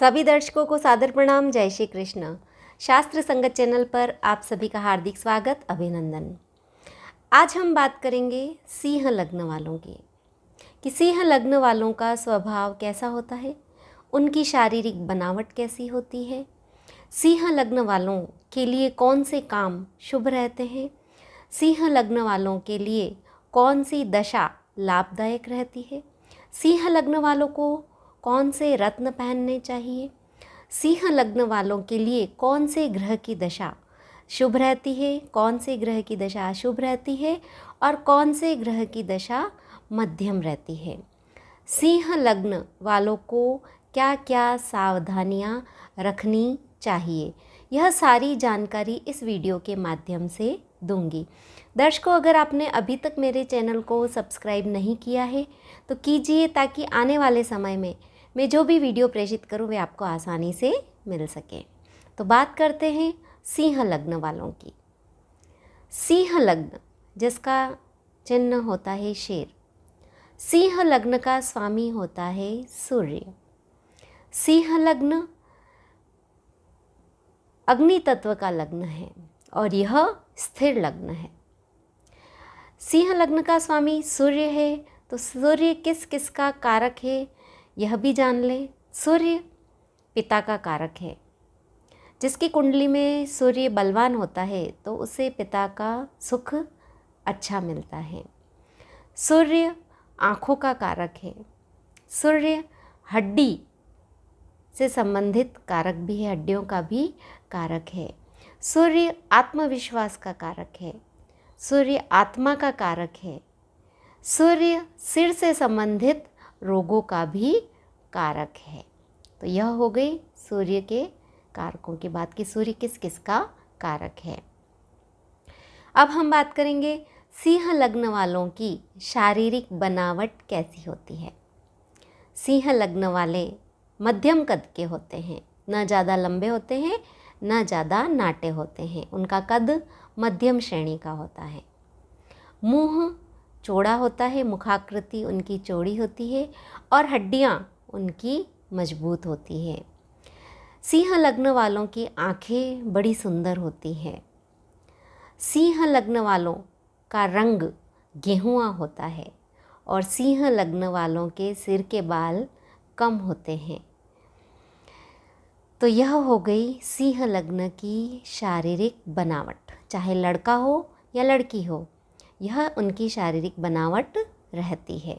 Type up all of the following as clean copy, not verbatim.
सभी दर्शकों को सादर प्रणाम। जय श्री कृष्ण। शास्त्र संगत चैनल पर आप सभी का हार्दिक स्वागत, अभिनंदन। आज हम बात करेंगे सिंह लग्न वालों की कि सिंह लग्न वालों का स्वभाव कैसा होता है, उनकी शारीरिक बनावट कैसी होती है, सिंह लग्न वालों के लिए कौन से काम शुभ रहते हैं, सिंह लग्न वालों के लिए कौन सी दशा लाभदायक रहती है, सिंह लग्न वालों को कौन से रत्न पहनने चाहिए, सिंह लग्न वालों के लिए कौन से ग्रह की दशा शुभ रहती है, कौन से ग्रह की दशा अशुभ रहती है और कौन से ग्रह की दशा मध्यम रहती है। सिंह लग्न वालों को क्या क्या सावधानियां रखनी चाहिए, यह सारी जानकारी इस वीडियो के माध्यम से दूंगी। दर्शकों, अगर आपने अभी तक मेरे चैनल को सब्सक्राइब नहीं किया है तो कीजिए, ताकि आने वाले समय में मैं जो भी वीडियो प्रेषित करूं वे आपको आसानी से मिल सके। तो बात करते हैं सिंह लग्न वालों की। सिंह लग्न जिसका चिन्ह होता है शेर, सिंह लग्न का स्वामी होता है सूर्य। सिंह लग्न अग्नि तत्व का लग्न है और यह स्थिर लग्न है। सिंह लग्न का स्वामी सूर्य है, तो सूर्य किस किस का कारक है यह भी जान लें। सूर्य पिता का कारक है। जिसकी कुंडली में सूर्य बलवान होता है तो उसे पिता का सुख अच्छा मिलता है। सूर्य आँखों का कारक है। सूर्य हड्डी से संबंधित कारक भी है, हड्डियों का भी कारक है। सूर्य आत्मविश्वास का कारक है। सूर्य आत्मा का कारक है। सूर्य सिर से संबंधित रोगों का भी कारक है। तो यह हो गई सूर्य के कारकों की बात कि सूर्य किस किस का कारक है। अब हम बात करेंगे सिंह लग्न वालों की शारीरिक बनावट कैसी होती है। सिंह लग्न वाले मध्यम कद के होते हैं, न ज़्यादा लंबे होते हैं न ज़्यादा नाटे होते हैं। उनका कद मध्यम श्रेणी का होता है। मुंह चौड़ा होता है, मुखाकृति उनकी चौड़ी होती है और हड्डियां उनकी मजबूत होती है। सिंह लग्न वालों की आंखें बड़ी सुंदर होती हैं। सिंह लग्न वालों का रंग गेहुआ होता है और सिंह लग्न वालों के सिर के बाल कम होते हैं। तो यह हो गई सिंह लग्न की शारीरिक बनावट, चाहे लड़का हो या लड़की हो, यह उनकी शारीरिक बनावट रहती है।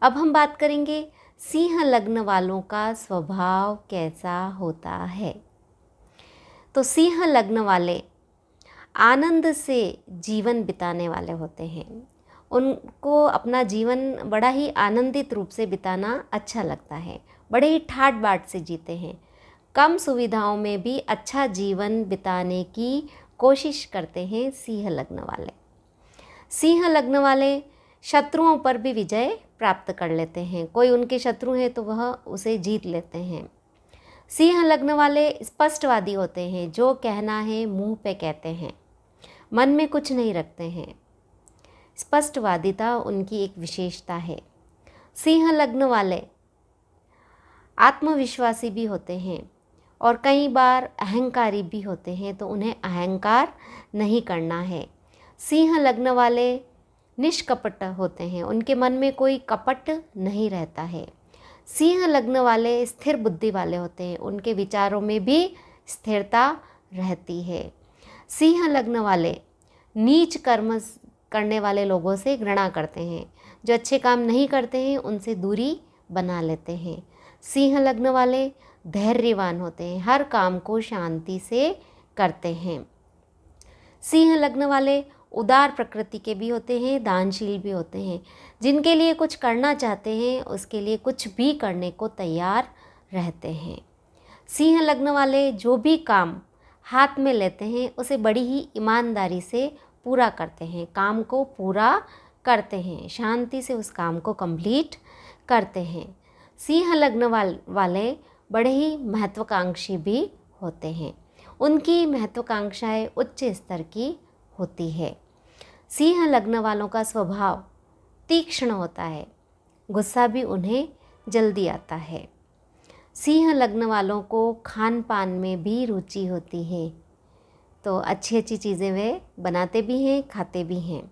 अब हम बात करेंगे सिंह लग्न वालों का स्वभाव कैसा होता है। तो सिंह लग्न वाले आनंद से जीवन बिताने वाले होते हैं। उनको अपना जीवन बड़ा ही आनंदित रूप से बिताना अच्छा लगता है। बड़े ही ठाट बाट से जीते हैं। कम सुविधाओं में भी अच्छा जीवन बिताने की कोशिश करते हैं सिंह लग्न वाले। सिंह लग्न वाले शत्रुओं पर भी विजय प्राप्त कर लेते हैं। कोई उनके शत्रु है तो वह उसे जीत लेते हैं। सिंह लग्न वाले स्पष्टवादी होते हैं, जो कहना है मुंह पे कहते हैं, मन में कुछ नहीं रखते हैं। स्पष्टवादिता उनकी एक विशेषता है। सिंह लग्न वाले आत्मविश्वासी भी होते हैं और कई बार अहंकारी भी होते हैं, तो उन्हें अहंकार नहीं करना है। सिंह लग्न वाले निष्कपट होते हैं, उनके मन में कोई कपट नहीं रहता है। सिंह लग्न वाले स्थिर बुद्धि वाले होते हैं, उनके विचारों में भी स्थिरता रहती है। सिंह लग्न वाले नीच कर्म करने वाले लोगों से घृणा करते हैं, जो अच्छे काम नहीं करते हैं उनसे दूरी बना लेते हैं। सिंह लग्न वाले धैर्यवान होते हैं, हर काम को शांति से करते हैं। सिंह लग्न वाले उदार प्रकृति के भी होते हैं, दानशील भी होते हैं। जिनके लिए कुछ करना चाहते हैं उसके लिए कुछ भी करने को तैयार रहते हैं। सिंह लग्न वाले जो भी काम हाथ में लेते हैं उसे बड़ी ही ईमानदारी से पूरा करते हैं, काम को पूरा करते हैं, शांति से उस काम को कंप्लीट करते हैं। सिंह लग्न वाले बड़े ही महत्वाकांक्षी भी होते हैं। उनकी महत्वाकांक्षाएं उच्च स्तर की होती है। सिंह लग्न वालों का स्वभाव तीक्ष्ण होता है, गुस्सा भी उन्हें जल्दी आता है। सिंह लग्न वालों को खान पान में भी रुचि होती है, तो अच्छी अच्छी चीज़ें वे बनाते भी हैं, खाते भी हैं।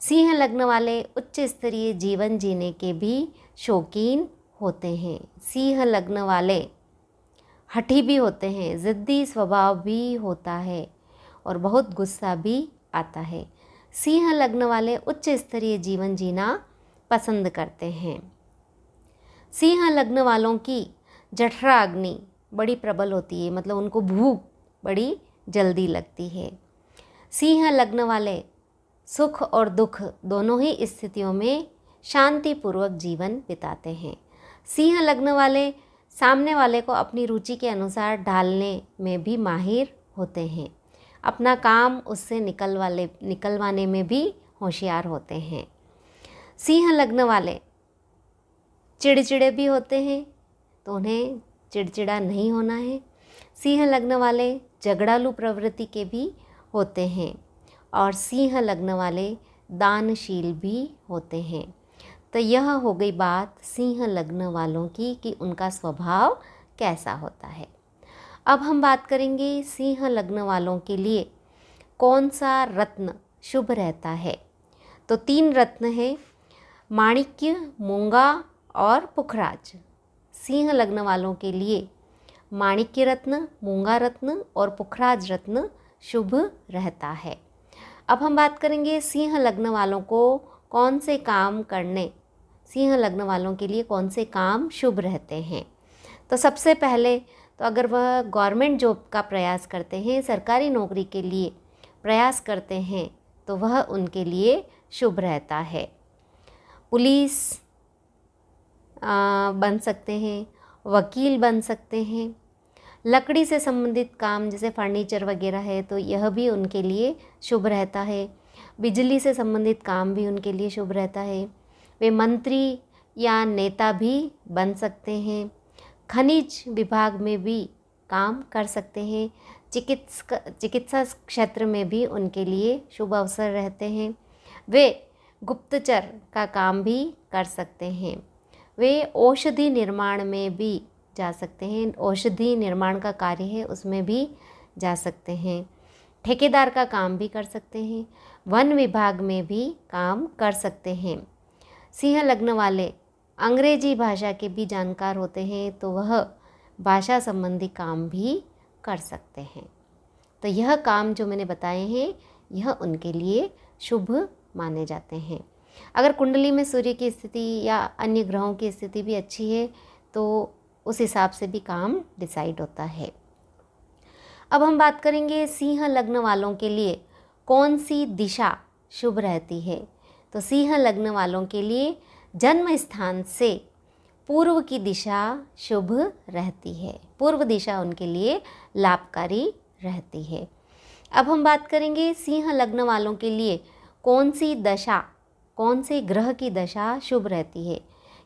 सिंह लग्न वाले उच्च स्तरीय जीवन जीने के भी शौकीन होते हैं। सिंह लग्न वाले हठी भी होते हैं, ज़िद्दी स्वभाव भी होता है और बहुत गुस्सा भी आता है। सिंह लग्न वाले उच्च स्तरीय जीवन जीना पसंद करते हैं। सिंह लग्न वालों की जठरा अग्नि बड़ी प्रबल होती है, मतलब उनको भूख बड़ी जल्दी लगती है। सिंह लग्न वाले सुख और दुख दोनों ही स्थितियों में शांतिपूर्वक जीवन बिताते हैं। सिंह लग्न वाले सामने वाले को अपनी रुचि के अनुसार ढालने में भी माहिर होते हैं। अपना काम उससे निकलवाने में भी होशियार होते हैं। सिंह लग्न वाले चिड़चिड़े भी होते हैं, तो उन्हें चिड़चिड़ा नहीं होना है। सिंह लग्न वाले झगड़ालू प्रवृत्ति के भी होते हैं और सिंह लग्न वाले दानशील भी होते हैं। तो यह हो गई बात सिंह लग्न वालों की कि उनका स्वभाव कैसा होता है। अब हम बात करेंगे सिंह लग्न वालों के लिए कौन सा रत्न शुभ रहता है। तो 3 रत्न हैं, माणिक्य, मूंगा और पुखराज। सिंह लग्न वालों के लिए माणिक्य रत्न, मूंगा रत्न और पुखराज रत्न शुभ रहता है। अब हम बात करेंगे सिंह लग्न वालों को कौन से काम करने, सिंह लग्न वालों के लिए कौन से काम शुभ रहते हैं। तो सबसे पहले तो अगर वह गवर्नमेंट जॉब का प्रयास करते हैं, सरकारी नौकरी के लिए प्रयास करते हैं, तो वह उनके लिए शुभ रहता है। पुलिस बन सकते हैं, वकील बन सकते हैं। लकड़ी से संबंधित काम जैसे फर्नीचर वगैरह है तो यह भी उनके लिए शुभ रहता है। बिजली से संबंधित काम भी उनके लिए शुभ रहता है। वे मंत्री या नेता भी बन सकते हैं। खनिज विभाग में भी काम कर सकते हैं। चिकित्सा क्षेत्र में भी उनके लिए शुभ अवसर रहते हैं। वे गुप्तचर का काम भी कर सकते हैं। वे औषधि निर्माण में भी जा सकते हैं, औषधि निर्माण का कार्य है उसमें भी जा सकते हैं। ठेकेदार का काम भी कर सकते हैं। वन विभाग में भी काम कर सकते हैं। सिंह लग्न वाले अंग्रेजी भाषा के भी जानकार होते हैं, तो वह भाषा संबंधी काम भी कर सकते हैं। तो यह काम जो मैंने बताए हैं यह उनके लिए शुभ माने जाते हैं। अगर कुंडली में सूर्य की स्थिति या अन्य ग्रहों की स्थिति भी अच्छी है तो उस हिसाब से भी काम डिसाइड होता है। अब हम बात करेंगे सिंह लग्न वालों के लिए कौन सी दिशा शुभ रहती है। तो सिंह लग्न वालों के लिए जन्म स्थान से पूर्व की दिशा शुभ रहती है। पूर्व दिशा उनके लिए लाभकारी रहती है। अब हम बात करेंगे सिंह लग्न वालों के लिए कौन सी दशा, कौन से ग्रह की दशा शुभ रहती है,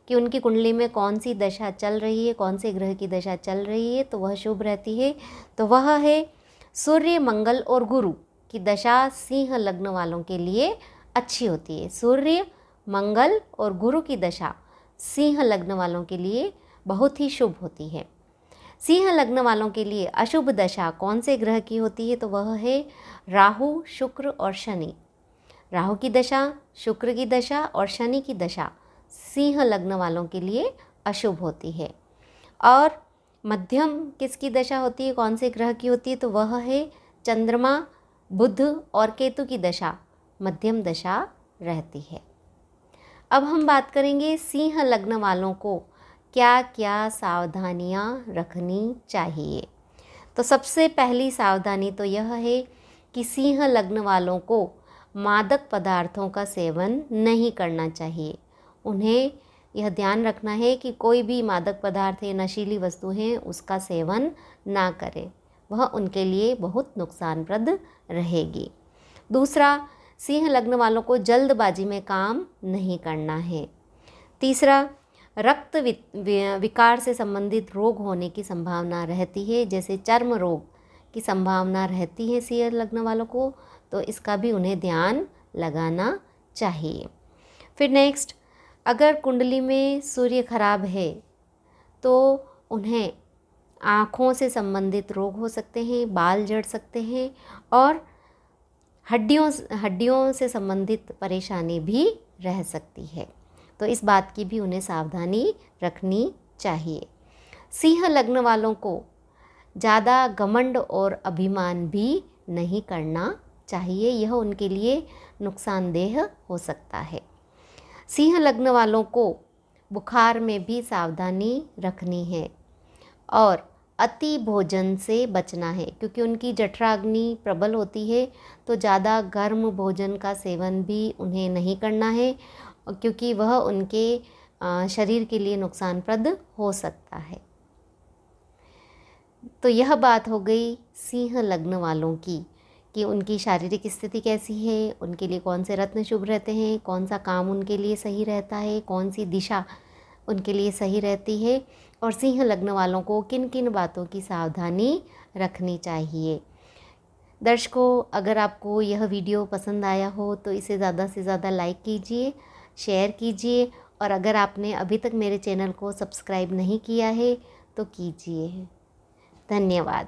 कि उनकी कुंडली में कौन सी दशा चल रही है, कौन से ग्रह की दशा चल रही है तो वह शुभ रहती है। तो वह है सूर्य, मंगल और गुरु की दशा सिंह लग्न वालों के लिए अच्छी होती है। सूर्य, मंगल और गुरु की दशा सिंह लग्न वालों के लिए बहुत ही शुभ होती है। सिंह लग्न वालों के लिए अशुभ दशा कौन से ग्रह की होती है, तो वह है राहु, शुक्र और शनि। राहु की दशा, शुक्र की दशा और शनि की दशा सिंह लग्न वालों के लिए अशुभ होती है। और मध्यम किसकी दशा होती है, कौन से ग्रह की होती है, तो वह है चंद्रमा, बुध और केतु की दशा मध्यम दशा रहती है। अब हम बात करेंगे सिंह लग्न वालों को क्या क्या सावधानियां रखनी चाहिए। तो सबसे पहली सावधानी तो यह है कि सिंह लग्न वालों को मादक पदार्थों का सेवन नहीं करना चाहिए। उन्हें यह ध्यान रखना है कि कोई भी मादक पदार्थ या नशीली वस्तु है उसका सेवन ना करें, वह उनके लिए बहुत नुकसानप्रद रहेगी। दूसरा, सिंह लग्न वालों को जल्दबाजी में काम नहीं करना है। तीसरा, रक्त विकार से संबंधित रोग होने की संभावना रहती है, जैसे चर्म रोग की संभावना रहती है सिंह लग्न वालों को, तो इसका भी उन्हें ध्यान लगाना चाहिए। फिर नेक्स्ट, अगर कुंडली में सूर्य खराब है तो उन्हें आँखों से संबंधित रोग हो सकते हैं, बाल झड़ सकते हैं और हड्डियों से संबंधित परेशानी भी रह सकती है। तो इस बात की भी उन्हें सावधानी रखनी चाहिए। सिंह लग्न वालों को ज़्यादा घमंड और अभिमान भी नहीं करना चाहिए, यह उनके लिए नुकसानदेह हो सकता है। सिंह लग्न वालों को बुखार में भी सावधानी रखनी है और अति भोजन से बचना है, क्योंकि उनकी जठराग्नि प्रबल होती है। तो ज़्यादा गर्म भोजन का सेवन भी उन्हें नहीं करना है, क्योंकि वह उनके शरीर के लिए नुकसानप्रद हो सकता है। तो यह बात हो गई सिंह लग्न वालों की कि उनकी शारीरिक स्थिति कैसी है, उनके लिए कौन से रत्न शुभ रहते हैं, कौन सा काम उनके लिए सही रहता है, कौन सी दिशा उनके लिए सही रहती है और सिंह लग्न वालों को किन किन बातों की सावधानी रखनी चाहिए। दर्शकों, अगर आपको यह वीडियो पसंद आया हो तो इसे ज़्यादा से ज़्यादा लाइक कीजिए, शेयर कीजिए और अगर आपने अभी तक मेरे चैनल को सब्सक्राइब नहीं किया है तो कीजिए। धन्यवाद।